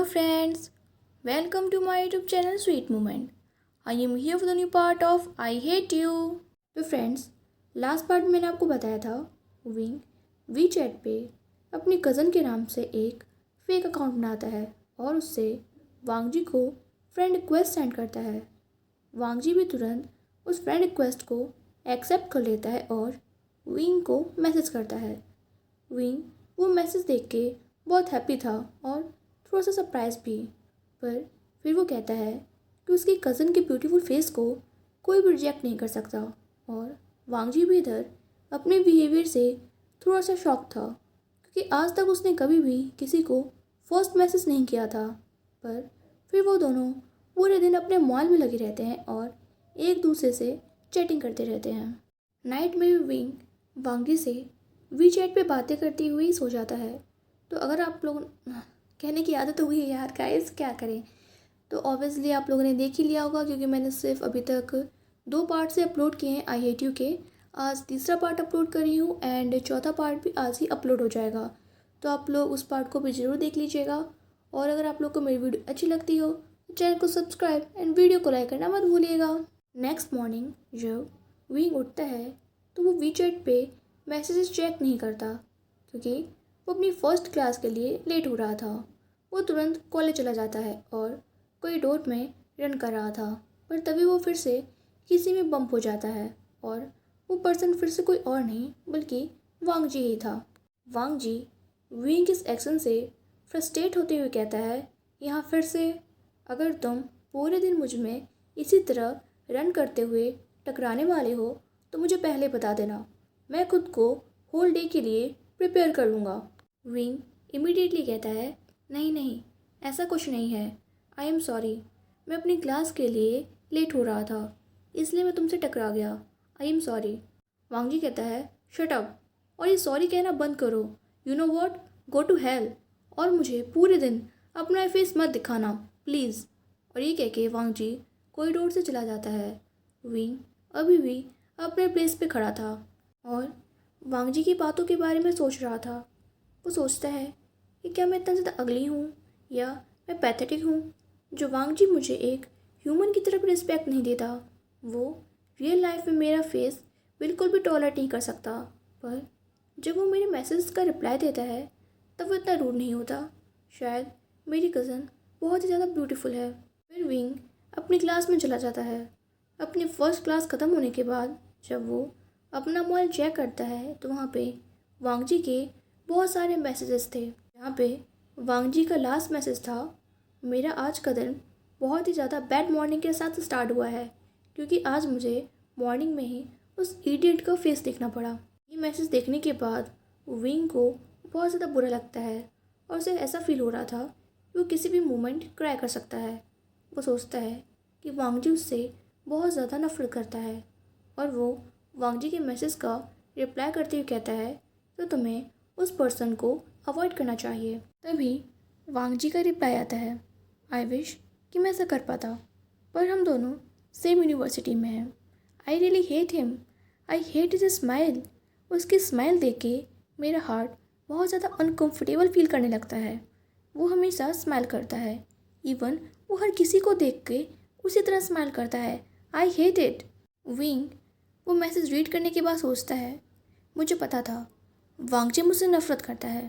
friends, welcome to my YouTube channel Sweet Moment. I am here for the new part of I Hate You. तो friends, last part में मैंने आपको बताया था wing we chat पे अपनी cousin के नाम से एक फेक अकाउंट बनाता है और उससे वांगजी को फ्रेंड रिक्वेस्ट सेंड करता है। वांगजी भी तुरंत उस फ्रेंड रिक्वेस्ट को एक्सेप्ट कर लेता है और विंग को मैसेज करता है। विंग वो मैसेज देख के बहुत हैप्पी था और थोड़ा सा सरप्राइज भी, पर फिर वो कहता है कि उसकी कज़न के ब्यूटीफुल फेस को कोई भी रिजेक्ट नहीं कर सकता। और वांगजी भी इधर अपने बिहेवियर से थोड़ा सा शॉक था, क्योंकि आज तक उसने कभी भी किसी को फर्स्ट मैसेज नहीं किया था। पर फिर वो दोनों पूरे दिन अपने मॉल में लगे रहते हैं और एक दूसरे से चैटिंग करते रहते हैं। नाइट में भी विंग वांगजी से वी चैट पे बातें करती हुई सो जाता है। तो अगर आप लोग कहने की आदत हो गई है यार गाइस, क्या करें। तो ऑब्वियसली आप लोगों ने देख ही लिया होगा, क्योंकि मैंने सिर्फ अभी तक 2 पार्ट से अपलोड किए हैं आई हेट यू के। आज तीसरा पार्ट अपलोड कर रही हूँ एंड चौथा पार्ट भी आज ही अपलोड हो जाएगा। तो आप लोग उस पार्ट को भी ज़रूर देख लीजिएगा। और अगर आप लोग को मेरी वीडियो अच्छी लगती हो तो चैनल को सब्सक्राइब एंड वीडियो को लाइक करना मत भूलिएगा। नेक्स्ट मॉर्निंग जब विंग उठता है तो वो वी चैट पे मैसेजेस चेक नहीं करता, क्योंकि वो अपनी फर्स्ट क्लास के लिए लेट हो रहा था। वो तुरंत कॉलेज चला जाता है और कोई डोर में रन कर रहा था, पर तभी वो फिर से किसी में बम्प हो जाता है और वो पर्सन फिर से कोई और नहीं बल्कि वांगजी ही था। वांगजी विंग इस एक्शन से फ्रस्ट्रेट होते हुए कहता है, यहाँ फिर से अगर तुम पूरे दिन मुझ में इसी तरह रन करते हुए टकराने वाले हो तो मुझे पहले बता देना, मैं खुद को होल डे के लिए प्रिपेयर कर लूँगा। विंग इमीडिएटली कहता है, नहीं नहीं, ऐसा कुछ नहीं है, आई एम सॉरी, मैं अपनी क्लास के लिए लेट हो रहा था इसलिए मैं तुमसे टकरा गया, आई एम सॉरी। वांगजी कहता है, शट अप और ये सॉरी कहना बंद करो, you know what, go to hell, और मुझे पूरे दिन अपना फेस मत दिखाना प्लीज़। और ये कह के वांगजी कॉरिडोर से चला जाता है। विंग अभी भी अपने प्लेस पे खड़ा था और वांगजी की बातों के बारे में सोच रहा था। वो सोचता है कि क्या मैं इतना ज़्यादा अगली हूँ या मैं पैथेटिक हूँ जो वांगजी मुझे एक ह्यूमन की तरफ रिस्पेक्ट नहीं देता। वो रियल लाइफ में मेरा फेस बिल्कुल भी टॉलरेट नहीं कर सकता, पर जब वो मेरे मैसेज का रिप्लाई देता है तब वो इतना रूड नहीं होता। शायद मेरी कज़न बहुत ही ज़्यादा ब्यूटीफुल है। फिर विंग अपनी क्लास में चला जाता है। अपनी फर्स्ट क्लास ख़त्म होने के बाद जब वो अपना मोबाइल चेक करता है तो वहाँ पे वांगजी के बहुत सारे मैसेजेस थे। यहाँ पे वांगजी का लास्ट मैसेज था, मेरा आज का दिन बहुत ही ज़्यादा बैड मॉर्निंग के साथ स्टार्ट हुआ है, क्योंकि आज मुझे मॉर्निंग में ही उस इडियट का फेस देखना पड़ा। ये मैसेज देखने के बाद विंग को बहुत ज़्यादा बुरा लगता है और उसे ऐसा फील हो रहा था कि वो किसी भी मोमेंट क्राई कर सकता है। वो सोचता है कि वांगजी उससे बहुत ज़्यादा नफरत करता है और वो वांगजी के मैसेज का रिप्लाई करते हुए कहता है, तो तुम्हें उस पर्सन को अवॉइड करना चाहिए। तभी वांगजी का रिप्लाई आता है, आई विश कि मैं ऐसा कर पाता, पर हम दोनों सेम यूनिवर्सिटी में हैं। I really hate him, I hate his smile. उसकी स्माइल देख के मेरा हार्ट बहुत ज़्यादा अनकम्फर्टेबल फील करने लगता है। वो हमेशा स्माइल करता है, इवन वो हर किसी को देख के उसी तरह स्माइल करता है। I hate it. विंग वो मैसेज रीड करने के बाद सोचता है, मुझे पता था वांगजी मुझसे नफ़रत करता है,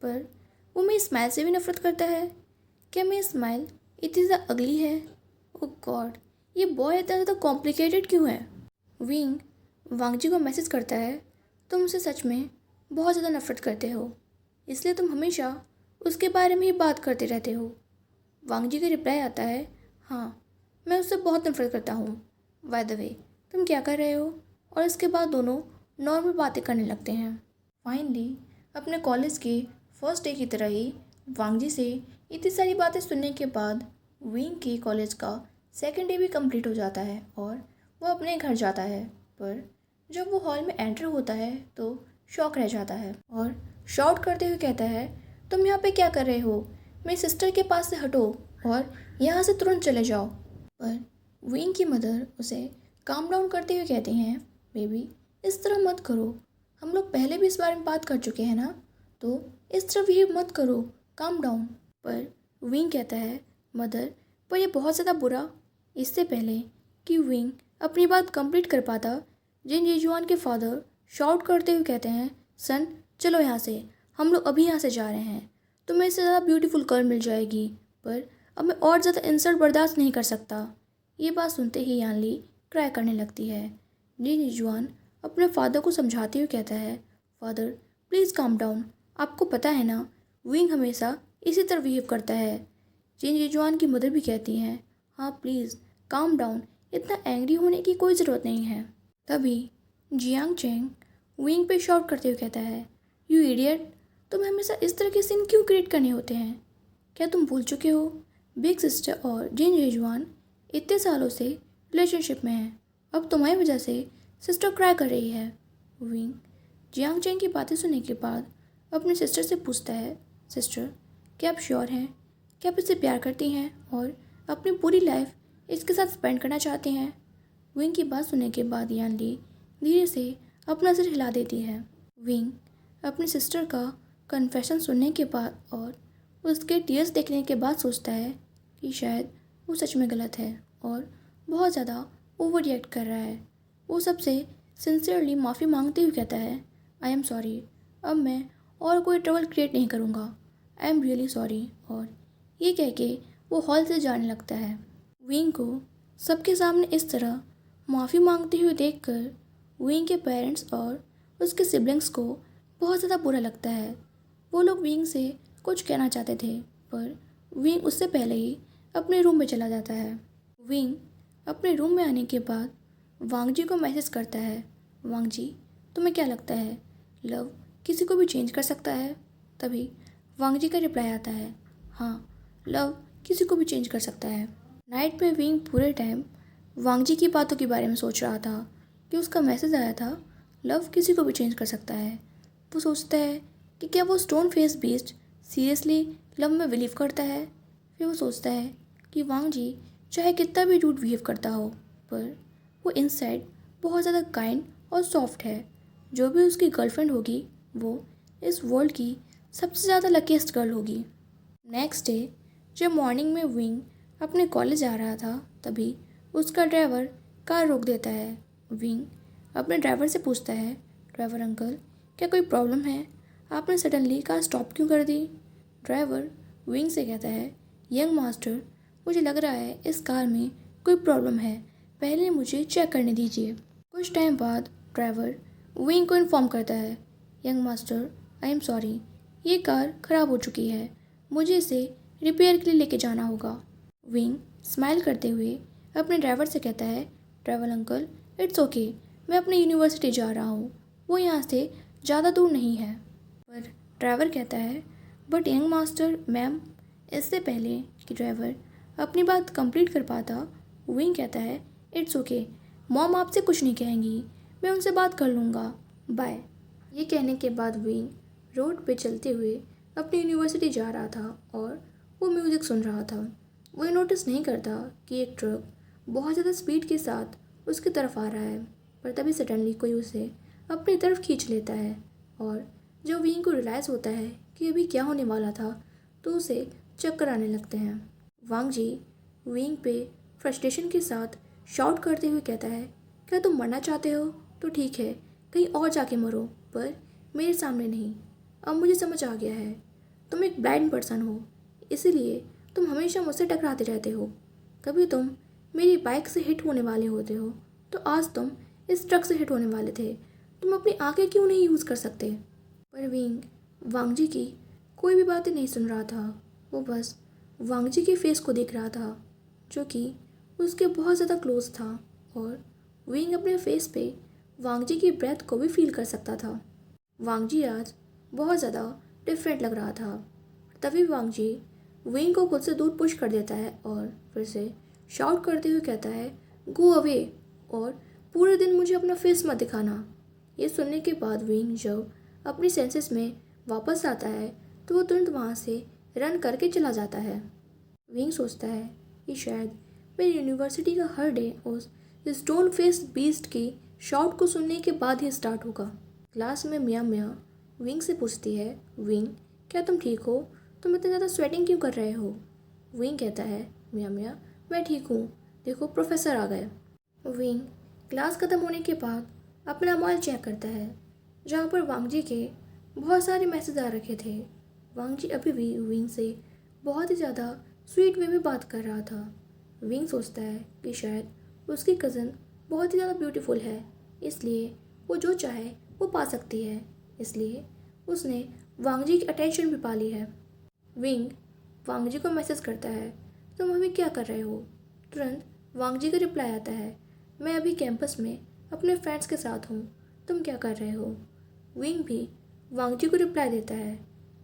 पर वो मेरी स्माइल से भी नफ़रत करता है। क्या मेरी स्माइल इतनी ज़्यादा अगली है? ओह गॉड, ये बॉय इतना ज़्यादा कॉम्प्लिकेटेड क्यों है? विंग वांगजी को मैसेज करता है, तुम मुझसे सच में बहुत ज़्यादा नफ़रत करते हो, इसलिए तुम हमेशा उसके बारे में ही बात करते रहते हो। वांगजी का रिप्लाई आता है, हाँ मैं उससे बहुत नफ़रत करता हूँ, बाय द वे तुम क्या कर रहे हो? और इसके बाद दोनों नॉर्मल बातें करने लगते हैं। फाइनली अपने कॉलेज के फर्स्ट डे की तरह ही वांगजी से इतनी सारी बातें सुनने के बाद विंग के कॉलेज का सेकेंड डे भी कंप्लीट हो जाता है और वो अपने घर जाता है। पर जब वो हॉल में एंटर होता है तो शॉक रह जाता है और शॉट करते हुए कहता है, तुम यहाँ पे क्या कर रहे हो? मेरी सिस्टर के पास से हटो और यहाँ से तुरंत चले जाओ। पर विंग की मदर उसे काम डाउन करते हुए कहती हैं, बेबी इस तरह मत करो, हम लोग पहले भी इस बारे में बात कर चुके हैं ना, तो इस तरह बिहेव मत करो, काम डाउन। पर विंग कहता है, मदर, पर यह बहुत ज़्यादा बुरा। इससे पहले कि विंग अपनी बात कंप्लीट कर पाता, जिन जीजुआन के फादर शाउट करते हुए कहते हैं, सन चलो यहाँ से, हम लोग अभी यहाँ से जा रहे हैं। तुम्हें इससे ज़्यादा ब्यूटीफुल गर्ल मिल जाएगी, पर अब मैं और ज़्यादा इंसल्ट बर्दाश्त नहीं कर सकता। ये बात सुनते ही यानली क्राई करने लगती है। जिन जीजुआन अपने फादर को समझाते हुए कहता है, फादर प्लीज़ काम डाउन, आपको पता है ना विंग हमेशा इसी तरह बिहेव करता है। जिन जीजुआन की मदर भी कहती हैं, हाँ प्लीज़ काम डाउन, इतना एंग्री होने की कोई ज़रूरत नहीं है। तभी जियांग चेंग विंग पे शॉट करते हुए कहता है, यू इडियट, तुम्हें हमेशा इस तरह के सीन क्यों क्रिएट करने होते हैं? क्या तुम भूल चुके हो बिग सिस्टर और जिन जीजुआन इतने सालों से रिलेशनशिप में हैं। अब तुम्हारी वजह से सिस्टर क्राई कर रही है। विंग जियांग चेंग की बातें सुनने के बाद अपनी सिस्टर से पूछता है, सिस्टर क्या आप श्योर हैं, क्या आप इससे प्यार करती हैं और अपनी पूरी लाइफ इसके साथ स्पेंड करना चाहती हैं? विंग की बात सुनने के बाद यानली धीरे से अपना सिर हिला देती है। विंग अपनी सिस्टर का कन्फेशन सुनने के बाद और उसके टीयर्स देखने के बाद सोचता है कि शायद वो सच में गलत है और बहुत ज़्यादा ओवर रिएक्ट कर रहा है। वो सबसे सिंसियरली माफ़ी मांगते हुए कहता है, आई एम सॉरी, अब मैं और कोई ट्रबल क्रिएट नहीं करूँगा, आई एम रियली सॉरी। और ये कह के वो हॉल से जाने लगता है। विंग को सबके सामने इस तरह माफ़ी मांगते हुए देखकर विंग के पेरेंट्स और उसके सिबलिंग्स को बहुत ज़्यादा बुरा लगता है। वो लोग विंग से कुछ कहना चाहते थे, पर विंग उससे पहले ही अपने रूम में चला जाता है। विंग अपने रूम में आने के बाद वांग जी को मैसेज करता है, वांग जी तुम्हें क्या लगता है लव किसी को भी चेंज कर सकता है? तभी वांग जी का रिप्लाई आता है, हाँ लव किसी को भी चेंज कर सकता है। नाइट में विंग पूरे टाइम वांग जी की बातों के बारे में सोच रहा था कि उसका मैसेज आया था लव किसी को भी चेंज कर सकता है। वो सोचता है कि क्या वो stone face beast seriously love में बिलीव करता है। फिर वो सोचता है कि वांग जी चाहे कितना भी रूड बिहेव करता हो, पर वो इनसाइड बहुत ज़्यादा काइंड और सॉफ्ट है। जो भी उसकी गर्लफ्रेंड होगी वो इस वर्ल्ड की सबसे ज़्यादा लकीस्ट गर्ल होगी। नेक्स्ट डे जब मॉर्निंग में विंग अपने कॉलेज जा रहा था, तभी उसका ड्राइवर कार रोक देता है। विंग अपने ड्राइवर से पूछता है, ड्राइवर अंकल क्या कोई प्रॉब्लम है, आपने सडनली कार स्टॉप क्यों कर दी? ड्राइवर विंग से कहता है, यंग मास्टर मुझे लग रहा है इस कार में कोई प्रॉब्लम है, पहले मुझे चेक करने दीजिए। कुछ टाइम बाद ड्राइवर विंग को इन्फॉर्म करता है, young master I am sorry, ये कार ख़राब हो चुकी है, मुझे इसे रिपेयर के लिए लेके जाना होगा। विंग स्माइल करते हुए अपने ड्राइवर से कहता है, ड्राइवर अंकल इट्स ओके, मैं अपनी यूनिवर्सिटी जा रहा हूँ, वो यहाँ से ज़्यादा दूर नहीं है। पर ड्राइवर कहता है, बट यंग मास्टर मैम। इससे पहले कि ड्राइवर अपनी बात कंप्लीट कर पाता, विंग कहता है, इट्स ओके, मॉम आपसे कुछ नहीं कहेंगी, मैं उनसे बात कर लूँगा, बाय। ये कहने के बाद विंग रोड पे चलते हुए अपनी यूनिवर्सिटी जा रहा था और वो म्यूज़िक सुन रहा था। वो ये नोटिस नहीं करता कि एक ट्रक बहुत ज़्यादा स्पीड के साथ उसकी तरफ आ रहा है, पर तभी सडनली कोई उसे अपनी तरफ खींच लेता है। और जब विंग को रियलाइज़ होता है कि अभी क्या होने वाला था, तो उसे चक्कर आने लगते हैं। वांग जी विंग पे फ्रस्ट्रेशन के साथ शाउट करते हुए कहता है, क्या तुम मरना चाहते हो तो ठीक है, कहीं और जाके मरो, पर मेरे सामने नहीं। अब मुझे समझ आ गया है, तुम एक ब्लाइंड पर्सन हो, इसीलिए तुम हमेशा मुझसे टकराते रहते हो। कभी तुम मेरी बाइक से हिट होने वाले होते हो, तो आज तुम इस ट्रक से हिट होने वाले थे। तुम अपनी आंखें क्यों नहीं यूज़ कर सकते? पर विंग वांग जी की कोई भी बातें नहीं सुन रहा था। वो बस वांग जी के फेस को देख रहा था, जो कि उसके बहुत ज़्यादा क्लोज था, और विंग अपने फेस पे वांग जी की ब्रेथ को भी फील कर सकता था। वांग जी आज बहुत ज़्यादा डिफरेंट लग रहा था। तभी वांग जी विंग को खुद से दूर पुश कर देता है और फिर से शाउट करते हुए कहता है, गो अवे, और पूरे दिन मुझे अपना फेस मत दिखाना। ये सुनने के बाद विंग जब अपनी सेंसेस में वापस आता है, तो वो तुरंत वहाँ से रन करके चला जाता है। विंग सोचता है कि शायद मेरी यूनिवर्सिटी का हर डे उस स्टोन फेस बीस्ट की शाउट को सुनने के बाद ही स्टार्ट होगा। क्लास में मिया मिया विंग से पूछती है, विंग क्या तुम ठीक हो? तुम इतना ज़्यादा स्वेटिंग क्यों कर रहे हो? विंग कहता है, मिया मिया मैं ठीक हूँ, देखो प्रोफेसर आ गए। विंग क्लास ख़त्म होने के बाद अपना मोबाइल चेक करता है, जहाँ पर वांग जी के बहुत सारे मैसेज आ रखे थे। वांग जी अभी भी विंग से बहुत ही ज़्यादा स्वीट वे में बात कर रहा था। विंग सोचता है कि शायद उसकी कज़न बहुत ही ज़्यादा ब्यूटीफुल है, इसलिए वो जो चाहे वो पा सकती है, इसलिए उसने वांग जी की अटेंशन भी पा ली है। विंग वांग जी को मैसेज करता है, तुम अभी क्या कर रहे हो? तुरंत वांग जी का रिप्लाई आता है, मैं अभी कैंपस में अपने फ्रेंड्स के साथ हूँ, तुम क्या कर रहे हो? विंग भी वांग जी को रिप्लाई देता है,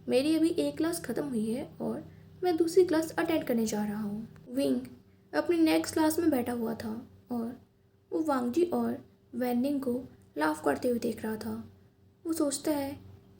मेरी अभी एक क्लास ख़त्म हुई है और मैं दूसरी क्लास अटेंड करने जा रहा हूँ। विंग अपनी नेक्स्ट क्लास में बैठा हुआ था और वो वांग जी और वैनिंग को लाफ करते हुए देख रहा था। वो सोचता है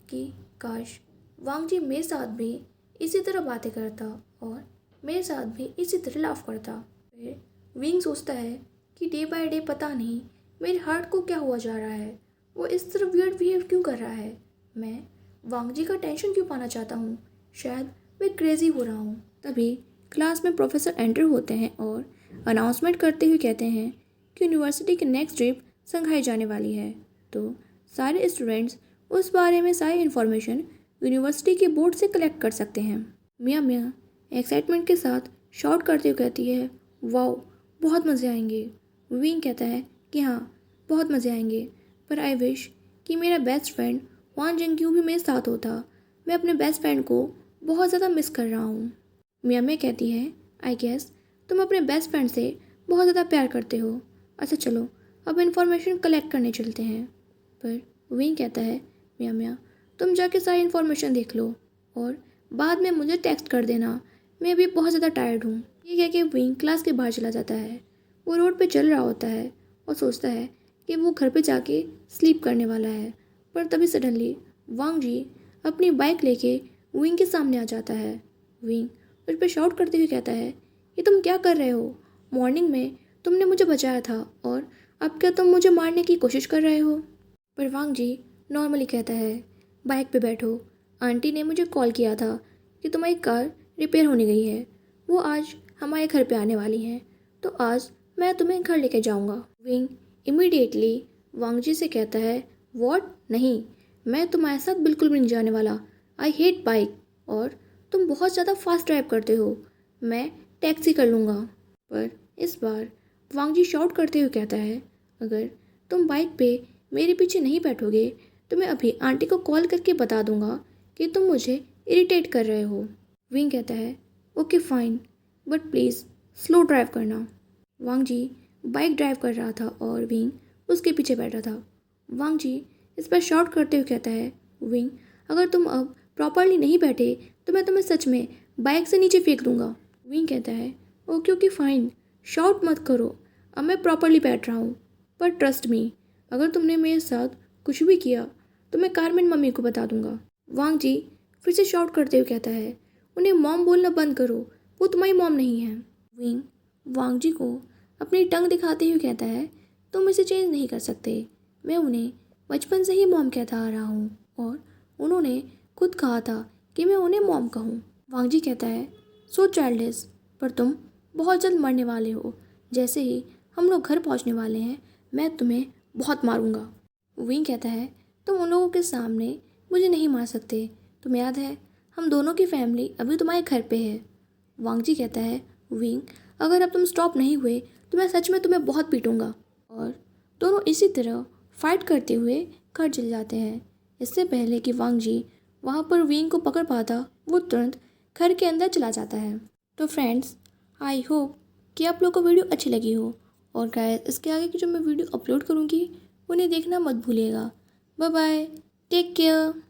कि काश वांग जी मेरे साथ भी इसी तरह बातें करता और मेरे साथ भी इसी तरह लाफ करता। फिर विंग सोचता है कि डे बाय डे पता नहीं मेरे हार्ट को क्या हुआ जा रहा है, वो इस तरह वियर्ड बिहेव क्यों कर रहा है, मैं वांग जी का टेंशन क्यों पाना चाहता हूँ, शायद मैं क्रेजी हो रहा हूँ। तभी क्लास में प्रोफेसर एंटर होते हैं और अनाउंसमेंट करते हुए कहते हैं कि यूनिवर्सिटी की नेक्स्ट ट्रिप संघाई जाने वाली है, तो सारे स्टूडेंट्स उस बारे में सारी इन्फॉर्मेशन यूनिवर्सिटी के बोर्ड से कलेक्ट कर सकते हैं। मिया मिया एक्साइटमेंट के साथ शॉट करते हुए कहती है, वाओ बहुत मज़े आएंगे। विंग कहता है कि हाँ बहुत मज़े आएंगे, पर आई विश कि मेरा बेस्ट फ्रेंड वान जिंग्यू भी मेरे साथ होता, मैं अपने बेस्ट फ्रेंड को बहुत ज़्यादा मिस कर रहा हूँ। मिया मिया कहती है, आई गेस तुम अपने बेस्ट फ्रेंड से बहुत ज़्यादा प्यार करते हो, अच्छा चलो अब इन्फॉर्मेशन कलेक्ट करने चलते हैं। पर विंग कहता है, मिया मिया तुम जाके सारी इन्फॉर्मेशन देख लो और बाद में मुझे टेक्स्ट कर देना, मैं अभी बहुत ज़्यादा टायर्ड हूँ। ये कह के विंग क्लास के बाहर चला जाता है। वो रोड पे चल रहा होता है और सोचता है कि वो घर पे जाके स्लीप करने वाला है, पर तभी सडनली वांग जी अपनी बाइक लेके विंग के सामने आ जाता है। विंग उस पर शाउट करते हुए कहता है, ये तुम क्या कर रहे हो? मॉर्निंग में तुमने मुझे बचाया था और अब क्या तुम मुझे मारने की कोशिश कर रहे हो? पर वांग जी नॉर्मली कहता है, बाइक पे बैठो, आंटी ने मुझे कॉल किया था कि तुम्हारी कार रिपेयर होने गई है, वो आज हमारे घर पे आने वाली हैं, तो आज मैं तुम्हें घर लेके जाऊंगा। विंग इमीडिएटली वांग जी से कहता है, व्हाट? नहीं, मैं तुम्हारे साथ बिल्कुल भी नहीं जाने वाला, आई हेट बाइक और तुम बहुत ज़्यादा फास्ट ड्राइव करते हो, मैं टैक्सी कर लूँगा। पर इस बार वांग जी शाउट करते हुए कहता है, अगर तुम बाइक पे मेरे पीछे नहीं बैठोगे तो मैं अभी आंटी को कॉल करके बता दूंगा कि तुम मुझे इरिटेट कर रहे हो। विंग कहता है, okay fine, but please slow drive करना। वांग जी बाइक ड्राइव कर रहा था और विंग उसके पीछे बैठा था। वांग जी इस पर शॉट करते हुए कहता है, विंग अगर तुम अब प्रॉपरली नहीं बैठे तो मैं तुम्हें सच में बाइक से नीचे फेंक दूंगा। विंग कहता है, ओके ओके फाइन, शॉट मत करो, अब मैं प्रॉपरली बैठ रहा हूँ, पर ट्रस्ट मी अगर तुमने मेरे साथ कुछ भी किया तो मैं कारमेन मम्मी को बता दूंगा। वांग जी फिर से शॉट करते हुए कहता है, उन्हें मॉम बोलना बंद करो, वो तुम्हारी मॉम नहीं है। विंग वांग जी को अपनी टंग दिखाते हुए कहता है, तुम इसे चेंज नहीं कर सकते, मैं उन्हें बचपन से ही मॉम कहता आ रहा हूँ और उन्होंने खुद कहा था कि मैं उन्हें मॉम कहूँ। वांग जी कहता है, सो चाइल्डिश, पर तुम बहुत जल्द मरने वाले हो, जैसे ही हम लोग घर पहुँचने वाले हैं मैं तुम्हें बहुत मारूंगा। विंग कहता है, तुम उन लोगों के सामने मुझे नहीं मार सकते, तुम्हें याद है हम दोनों की फैमिली अभी तुम्हारे घर पे है। वांग जी कहता है, विंग अगर अब तुम स्टॉप नहीं हुए तो मैं सच में तुम्हें बहुत पीटूंगा। और दोनों इसी तरह फाइट करते हुए घर चले जाते हैं। इससे पहले कि वांग जी वहाँ पर विंग को पकड़ पाता, वो तुरंत घर के अंदर चला जाता है। तो फ्रेंड्स, आई होप कि आप लोग को वीडियो अच्छी लगी हो, और गाइस इसके आगे की जो मैं वीडियो अपलोड करूँगी उन्हें देखना मत भूलिएगा। Bye bye, take care.